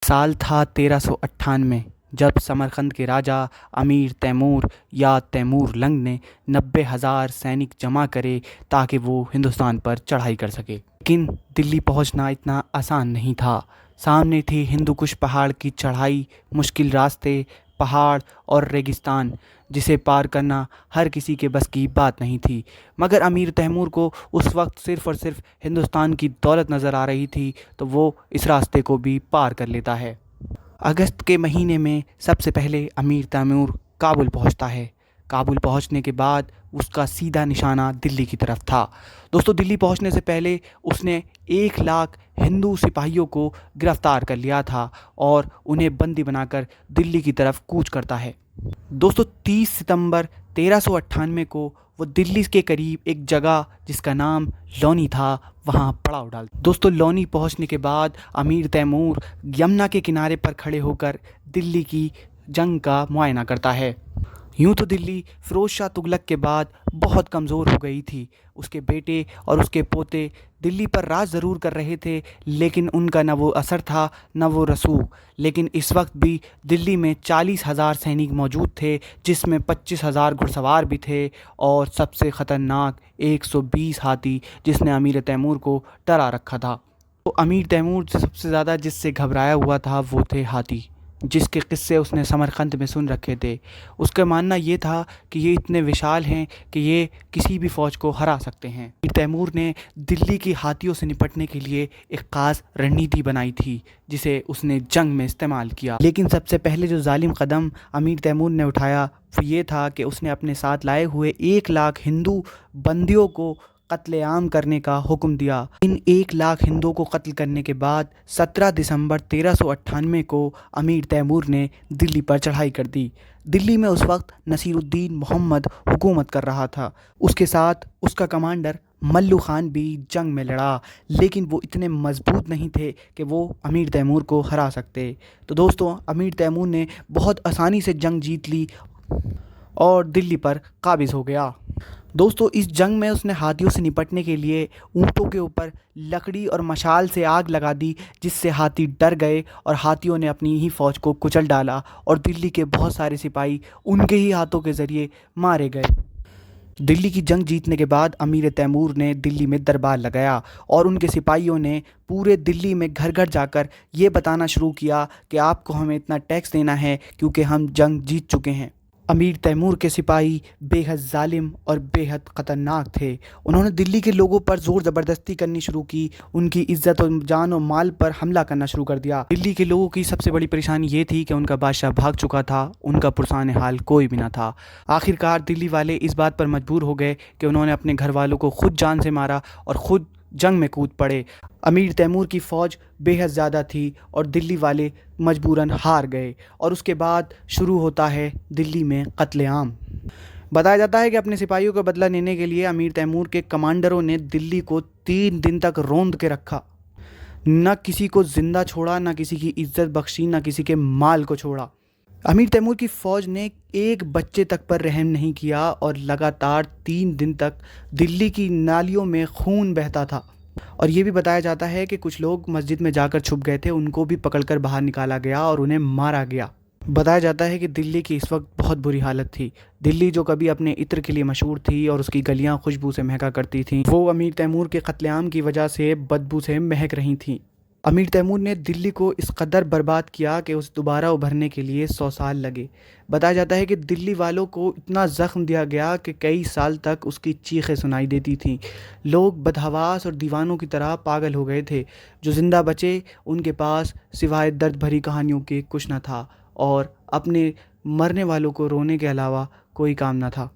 साल था 1398 जब समरकंद के राजा अमीर तैमूर या तैमूर लंग ने 90,000 सैनिक जमा करे ताकि वो हिंदुस्तान पर चढ़ाई कर सके। लेकिन दिल्ली पहुंचना इतना आसान नहीं था। सामने थी हिंदू कुश पहाड़ की चढ़ाई, मुश्किल रास्ते, पहाड़ और रेगिस्तान जिसे पार करना हर किसी के बस की बात नहीं थी। मगर अमीर तैमूर को उस वक्त सिर्फ़ और सिर्फ हिंदुस्तान की दौलत नज़र आ रही थी, तो वो इस रास्ते को भी पार कर लेता है। अगस्त के महीने में सबसे पहले अमीर तैमूर काबुल पहुंचता है। काबुल पहुंचने के बाद उसका सीधा निशाना दिल्ली की तरफ था। दोस्तों, दिल्ली पहुंचने से पहले उसने 1 लाख हिंदू सिपाहियों को गिरफ्तार कर लिया था और उन्हें बंदी बनाकर दिल्ली की तरफ कूच करता है। दोस्तों, 30 सितंबर 1398 को वो दिल्ली के करीब एक जगह जिसका नाम लौनी था, वहाँ पड़ाव डालता। दोस्तों, लौनी पहुँचने के बाद अमीर तैमूर यमुना के किनारे पर खड़े होकर दिल्ली की जंग का मुआयना करता है। यूँ तो दिल्ली फ़िरोज़ शाह तुगलक के बाद बहुत कमज़ोर हो गई थी। उसके बेटे और उसके पोते दिल्ली पर राज ज़रूर कर रहे थे, लेकिन उनका न वो असर था न वो रसूख। लेकिन इस वक्त भी दिल्ली में 40,000 सैनिक मौजूद थे, जिसमें 25,000 घुड़सवार भी थे और सबसे ख़तरनाक 120 हाथी, जिसने अमीर तैमूर को डरा रखा था। तो अमीर तैमूर सबसे ज़्यादा जिससे घबराया हुआ था वो थे हाथी, जिसके किस्से उसने समरकंद में सुन रखे थे। उसका मानना ये था कि ये इतने विशाल हैं कि ये किसी भी फ़ौज को हरा सकते हैं। अमीर तैमूर ने दिल्ली की हाथियों से निपटने के लिए एक ख़ास रणनीति बनाई थी, जिसे उसने जंग में इस्तेमाल किया। लेकिन सबसे पहले जो जालिम कदम अमीर तैमूर ने उठाया वो ये था कि उसने अपने साथ लाए हुए 1 लाख हिंदू बंदियों को कत्लेआम करने का हुक्म दिया। इन 1 लाख हिंदुओं को कत्ल करने के बाद 17 दिसंबर 1398 को अमीर तैमूर ने दिल्ली पर चढ़ाई कर दी। दिल्ली में उस वक्त नसीरुद्दीन मोहम्मद हुकूमत कर रहा था। उसके साथ उसका कमांडर मल्लू खान भी जंग में लड़ा, लेकिन वो इतने मजबूत नहीं थे कि वो अमीर तैमूर को हरा सकते। तो दोस्तों, अमीर तैमूर ने बहुत आसानी से जंग जीत ली और दिल्ली पर काबिज़ हो गया। दोस्तों, इस जंग में उसने हाथियों से निपटने के लिए ऊँटों के ऊपर लकड़ी और मशाल से आग लगा दी, जिससे हाथी डर गए और हाथियों ने अपनी ही फ़ौज को कुचल डाला और दिल्ली के बहुत सारे सिपाही उनके ही हाथों के ज़रिए मारे गए। दिल्ली की जंग जीतने के बाद अमीर तैमूर ने दिल्ली में दरबार लगाया और उनके सिपाहियों ने पूरे दिल्ली में घर घर जाकर ये बताना शुरू किया कि आपको हमें इतना टैक्स देना है क्योंकि हम जंग जीत चुके हैं। अमीर तैमूर के सिपाही बेहद जालिम और बेहद ख़तरनाक थे। उन्होंने दिल्ली के लोगों पर ज़ोर ज़बरदस्ती करनी शुरू की, उनकी इज़्ज़त और जान और माल पर हमला करना शुरू कर दिया। दिल्ली के लोगों की सबसे बड़ी परेशानी ये थी कि उनका बादशाह भाग चुका था, उनका पुरसान हाल कोई भी ना था। आखिरकार दिल्ली वाले इस बात पर मजबूर हो गए कि उन्होंने अपने घर वालों को खुद जान से मारा और ख़ुद जंग में कूद पड़े। अमीर तैमूर की फ़ौज बेहद ज़्यादा थी और दिल्ली वाले मजबूरन हार गए और उसके बाद शुरू होता है दिल्ली में कत्लेआम। बताया जाता है कि अपने सिपाहियों का बदला लेने के लिए अमीर तैमूर के कमांडरों ने दिल्ली को 3 दिन तक रौंद के रखा। न किसी को ज़िंदा छोड़ा, न किसी की इज्जत बख्शी, न किसी के माल को छोड़ा। अमीर तैमूर की फ़ौज ने एक बच्चे तक पर रहम नहीं किया और लगातार 3 दिन तक दिल्ली की नालियों में खून बहता था। और ये भी बताया जाता है कि कुछ लोग मस्जिद में जाकर छुप गए थे, उनको भी पकड़कर बाहर निकाला गया और उन्हें मारा गया। बताया जाता है कि दिल्ली की इस वक्त बहुत बुरी हालत थी। दिल्ली जो कभी अपने इत्र के लिए मशहूर थी और उसकी गलियां खुशबू से महका करती थीं, वो अमीर तैमूर के कत्लेआम की वजह से बदबू से महक रही थीं। अमीर तैमूर ने दिल्ली को इस कदर बर्बाद किया कि उस दोबारा उभरने के लिए 100 साल लगे। बताया जाता है कि दिल्ली वालों को इतना ज़ख्म दिया गया कि कई साल तक उसकी चीखें सुनाई देती थीं। लोग बदहवास और दीवानों की तरह पागल हो गए थे। जो ज़िंदा बचे उनके पास सिवाय दर्द भरी कहानियों के कुछ न था और अपने मरने वालों को रोने के अलावा कोई काम न था।